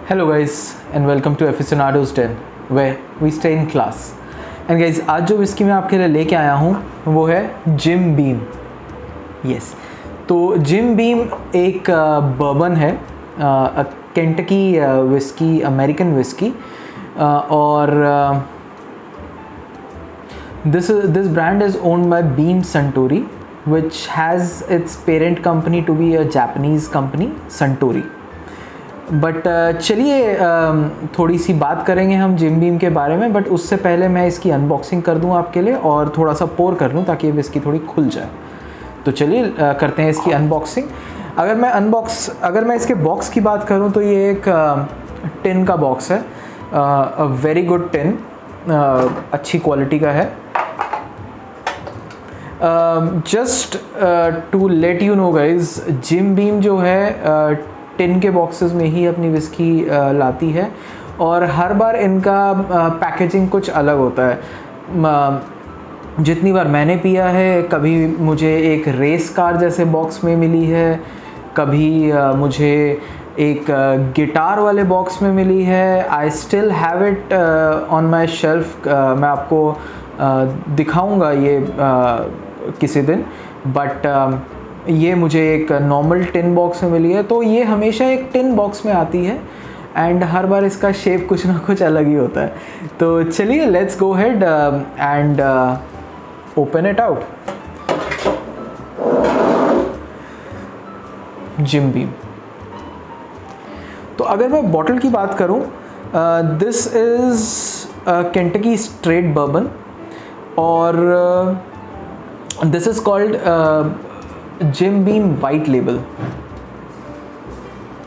Hello guys and welcome to Aficionados Den where we stay in class. And guys, आज जो whisky मैं आपके लिए लेके आया हूँ वो है जिम बीम. यस, तो जिम बीम एक बर्बन है, केंटकी विस्की, अमेरिकन विस्की. और this brand is owned by Beam Suntory, which has its parent company to be a Japanese company, Suntory. But चलिए थोड़ी सी बात करेंगे हम जिम बीम के बारे में. बट उससे पहले मैं इसकी अनबॉक्सिंग कर दूं आपके लिए और थोड़ा सा पोर कर लूं ताकि इसकी थोड़ी खुल जाए. तो चलिए करते हैं इसकी अनबॉक्सिंग. अगर मैं इसके बॉक्स की बात करूं तो ये एक टिन का बॉक्स है, अ वेरी गुड टिन, अच्छी क्वालिटी का है. Just to let you know guys, Jim Beam जो है टिन के बॉक्सेस में ही अपनी विस्की लाती है और हर बार इनका पैकेजिंग कुछ अलग होता है. जितनी बार मैंने पिया है, कभी मुझे एक रेस कार जैसे बॉक्स में मिली है, कभी मुझे एक गिटार वाले बॉक्स में मिली है. I still have it on my shelf. मैं आपको दिखाऊंगा ये किसी दिन. बट ये मुझे एक नॉर्मल टिन बॉक्स में मिली है. तो ये हमेशा एक टिन बॉक्स में आती है एंड हर बार इसका शेप कुछ ना कुछ अलग ही होता है. तो चलिए let's go head and open it out. Jim Beam. तो अगर मैं बॉटल की बात करूं, this is Kentucky straight bourbon और this is called Jim Beam white label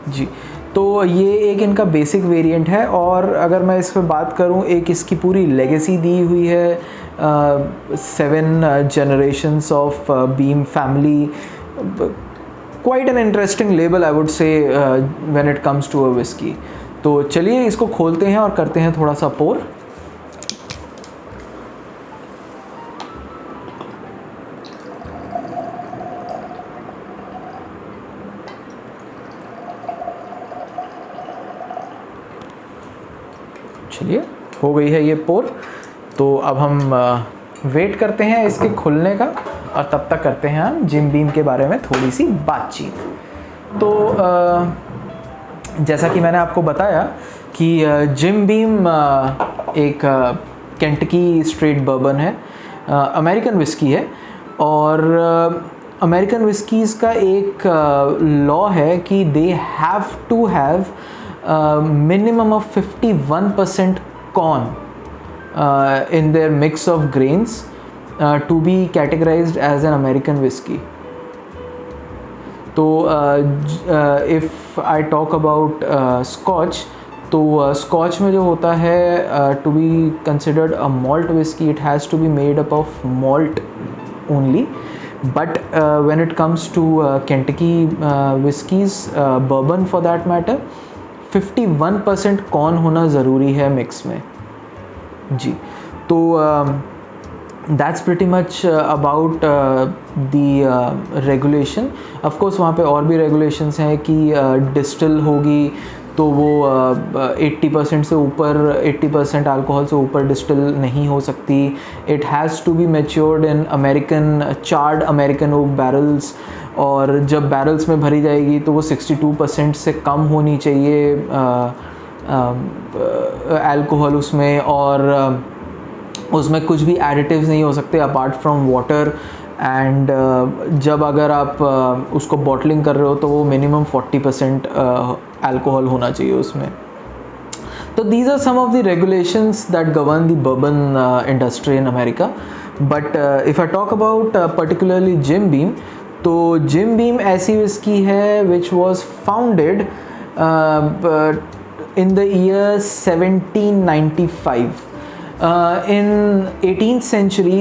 जी. तो ये एक इनका बेसिक वेरिएंट है. और अगर मैं इस पर बात करूं, एक इसकी पूरी लेगेसी दी हुई है, 7 generations of Beam family. Quite an interesting label I would say when it comes to a whisky. तो चलिए इसको खोलते हैं और करते हैं थोड़ा सा पोर. चलिए हो गई है ये पोर. तो अब हम वेट करते हैं इसके खुलने का और तब तक करते हैं हम जिम बीम के बारे में थोड़ी सी बातचीत. तो जैसा कि मैंने आपको बताया कि जिम बीम एक केंटकी स्ट्रेट बर्बन है, अमेरिकन विस्की है. और अमेरिकन विस्कीज़ का एक लॉ है कि they have to have minimum of 51% corn in their mix of grains to be categorized as an American whiskey. तो if I talk about Scotch, तो Scotch में जो होता है to be considered a malt whiskey, it has to be made up of malt only. But when it comes to Kentucky whiskies, bourbon for that matter, 51% corn होना ज़रूरी है mix में जी. तो that's pretty much about the regulation. Of course वहाँ पे और भी regulations हैं कि डिस्टिल होगी तो वो 80% से ऊपर, 80% अल्कोहल से ऊपर डिस्टिल नहीं हो सकती. It has to be matured in American charred American oak barrels. और जब बैरल्स में भरी जाएगी तो वो 62% से कम होनी चाहिए अल्कोहल उसमें. और उसमें कुछ भी एडिटिव्स नहीं हो सकते अपार्ट फ्रॉम वाटर. एंड जब अगर आप उसको बॉटलिंग कर रहे हो तो वो मिनिमम 40% अल्कोहल होना चाहिए उसमें. तो these are some of the regulations that govern the bourbon industry in America. But if I talk about particularly Jim Beam, तो जिम बीम ऐसी विस्की है which was founded in the year 1795. In 18th century,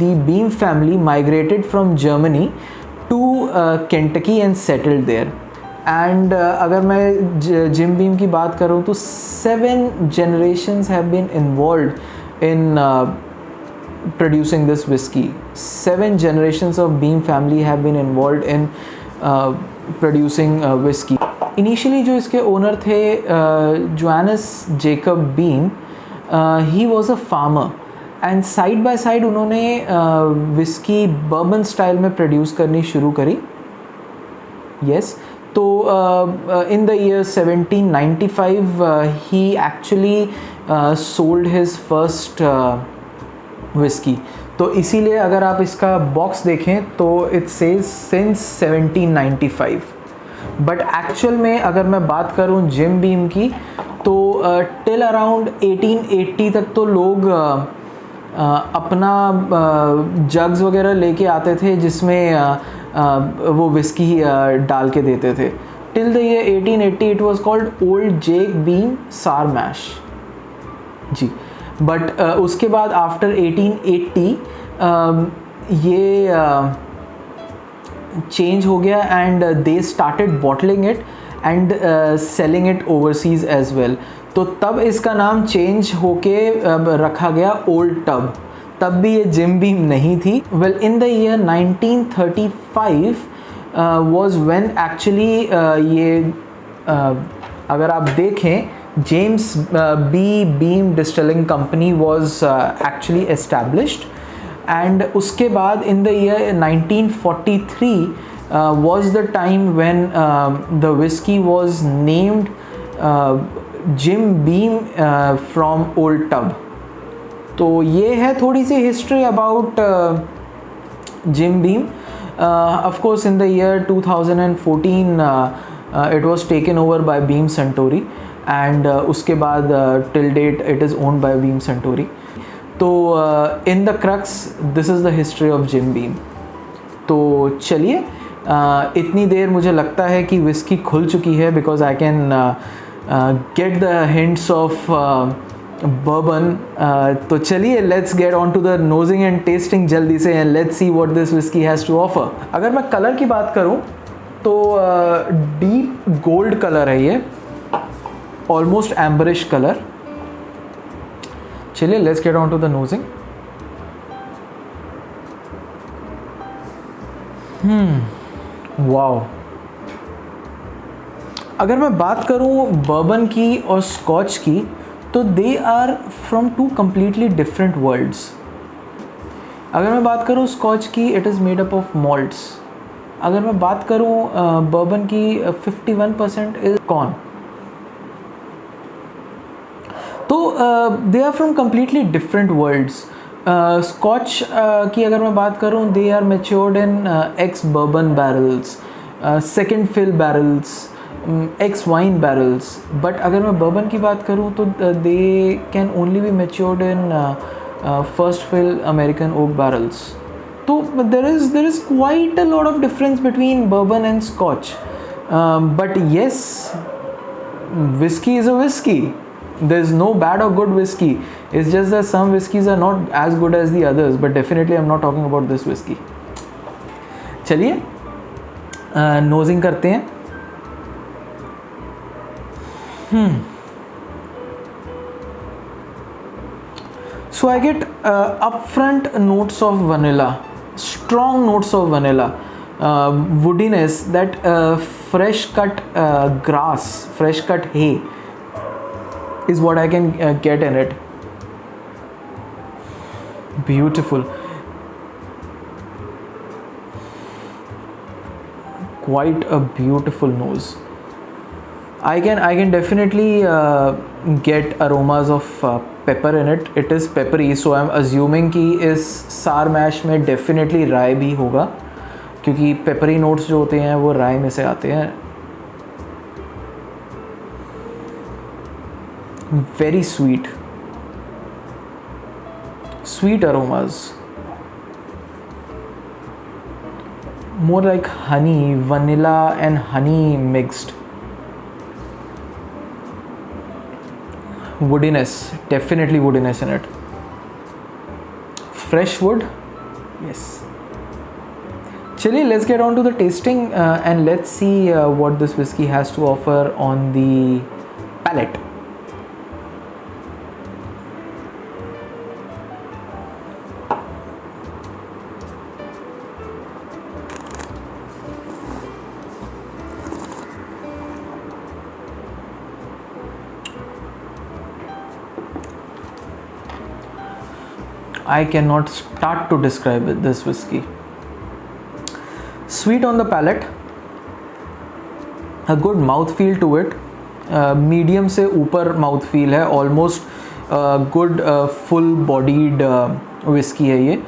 the Beam family migrated from Germany to Kentucky and settled there. And अगर मैं gym beam की बात करूँ तो 7 generations have been involved in producing this whiskey. 7 generations of Beam family have been involved in producing whiskey. Initially जो इसके owner थे Johannes Jacob beam, he was a farmer and side by side उन्होंने whisky bourbon style में produce करनी शुरू करी. Yes. तो इन the year 1795 he actually sold his first whisky. तो इसीलिए अगर आप इसका बॉक्स देखें तो it says since 1795. But actual में अगर मैं बात करूं जिम बीम की, तो टिल अराउंड 1880 तक तो लोग अपना जग्स वगैरह लेके आते थे जिसमें वो विस्की डाल के देते थे. Till the year 1880 it was called Old Jake Beam sour mash जी. बट उसके बाद आफ्टर 1880 ये चेंज हो गया and they started bottling it and selling it overseas as well. तो तब इसका नाम चेंज होके रखा गया ओल्ड टब. तब भी ये जिम बीम नहीं थी. Well, in the year 1935 was when actually ये अगर आप देखें James B Beam distilling company was actually established. And उसके बाद in the year 1943 was the time when the whiskey was named Jim Beam from Old Tub. तो ये है थोड़ी सी history about Jim Beam. Of course in the year 2014 it was taken over by Beam Suntory and उसके बाद till date it is owned by Beam Suntory. तो in the crux this is the history of Jim Beam. तो चलिए इतनी देर मुझे लगता है कि विस्की खुल चुकी है because I can get the hints of bourbon. तो चलिए let's get on to the nosing and tasting जल्दी से and let's see what this whisky has to offer. अगर मैं कलर की बात करूं तो डीप गोल्ड कलर है ये, ऑलमोस्ट एम्बरिश कलर. चलिए let's get on to the nosing. Wow. अगर मैं बात करूं बर्बन की और स्कॉच की तो they are from two completely different worlds. अगर मैं बात करूं स्कॉच की, it is made up of malts. अगर मैं बात करूं बर्बन की, 51% इज कॉर्न. तो they are from completely different worlds. Scotch की अगर मैं बात करूं, they are matured in ex bourbon barrels, second fill barrels, ex wine barrels. But अगर मैं बर्बन की बात करूं तो they can only be matured in first fill American oak barrels. तो there is quite a lot of difference between bourbon and scotch. But yes, whiskey is a whiskey. There's no bad or good whiskey. It's just that some whiskeys are not as good as the others, but definitely I'm not talking about this whiskey. चलिए नोजिंग करते हैं. So I get upfront notes of vanilla, strong notes of vanilla, woodiness, that fresh cut grass, fresh cut hay is what I can get in it. Beautiful. Quite a beautiful nose. I can definitely get aromas of pepper in it. It is peppery, so I'm assuming कि इस सार mash में definitely राय भी होगा, क्योंकि peppery notes जो होते हैं वो राय में से आते हैं. Very sweet, sweet aromas, more like honey, vanilla and honey mixed. Woodiness, definitely woodiness in it. Fresh wood, yes. Chलिए let's get on to the tasting and let's see what this whiskey has to offer on the palate. I cannot start to describe this whiskey. Sweet on the palate, a good mouth feel to it, medium से ऊपर mouth feel है, almost good full bodied whisky है ये.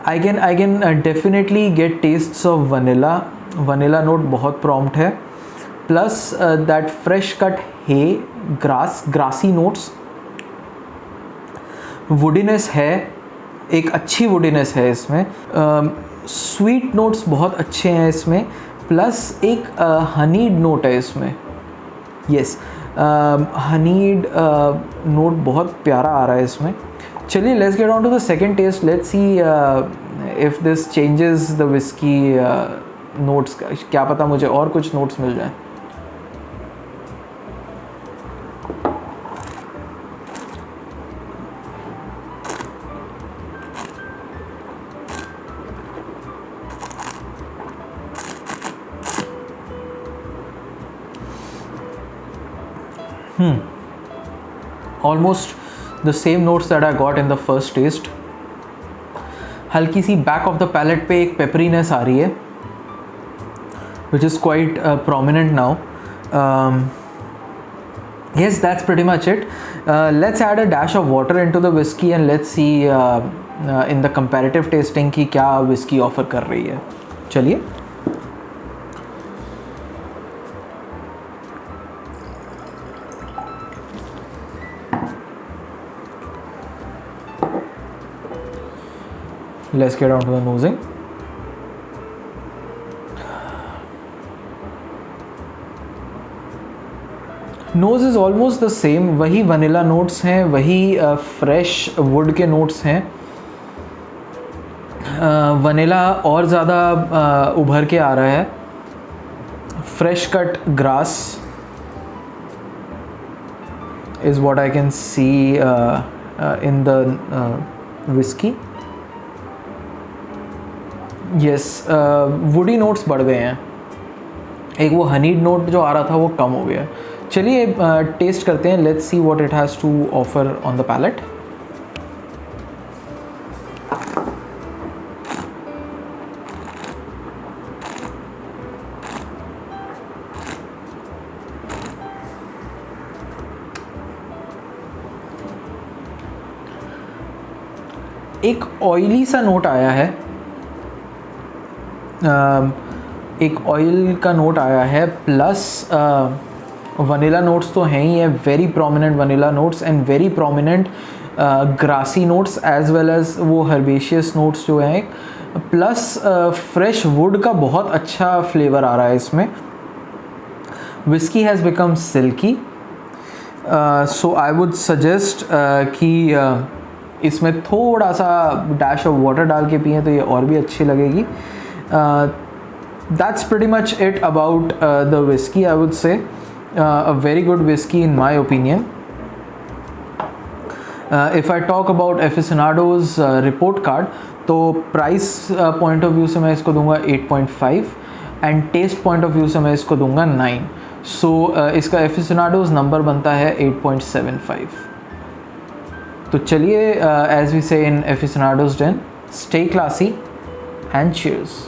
I can definitely get tastes of vanilla note बहुत prompt है, plus that fresh cut hay, grassy notes, woodiness है, एक अच्छी वुडीनेस है इसमें, स्वीट नोट्स बहुत अच्छे हैं इसमें, प्लस एक हनीड नोट है इसमें. यस, हनीड नोट बहुत प्यारा आ रहा है इसमें. चलिए let's get on to the second taste. Let's see if this changes the whisky notes. क्या पता मुझे और कुछ नोट्स मिल जाए. Almost the same notes that I got in the first taste. हल्की सी बैक ऑफ द पैलेट पे एक pepperiness आ रही है, which is quite prominent now. Yes, that's pretty much it. Let's add a dash of water into the whiskey and let's see in the comparative tasting कि क्या whiskey offer कर रही है. चलिए. Let's get on to the nosing. Nose is almost the same. वही vanilla notes हैं, वही fresh would के नोट्स हैं. वनीला और ज़्यादा उभर के आ रहा है. Fresh cut grass is what I can see in the whiskey. Yes, woody notes बढ़ गए हैं. एक वो हनीड नोट जो आ रहा था वो कम हो गया. चलिए टेस्ट करते हैं. Let's see what it has to offer on the palate. एक ऑयली सा नोट आया है, एक ऑयल का नोट आया है, प्लस वनीला नोट्स तो हैं ही है, very prominent vanilla notes and very prominent grassy notes as well as वो हर्बेशियस नोट्स जो हैं, प्लस फ्रेश वुड का बहुत अच्छा फ्लेवर आ रहा है इसमें. Whisky has become silky, so I would suggest कि इसमें थोड़ा सा डैश ऑफ वाटर डाल के पिएँ तो ये और भी अच्छी लगेगी. That's pretty much it about the whiskey. I would say a very good whiskey in my opinion. If I talk about Aficionado's report card, तो price point of view से मैं इसको दूंगा 8.5 and taste point of view से मैं इसको दूंगा 9. So इसका Aficionado's number बनता है 8.75. तो चलिए, as we say in Aficionado's Den, stay classy and cheers.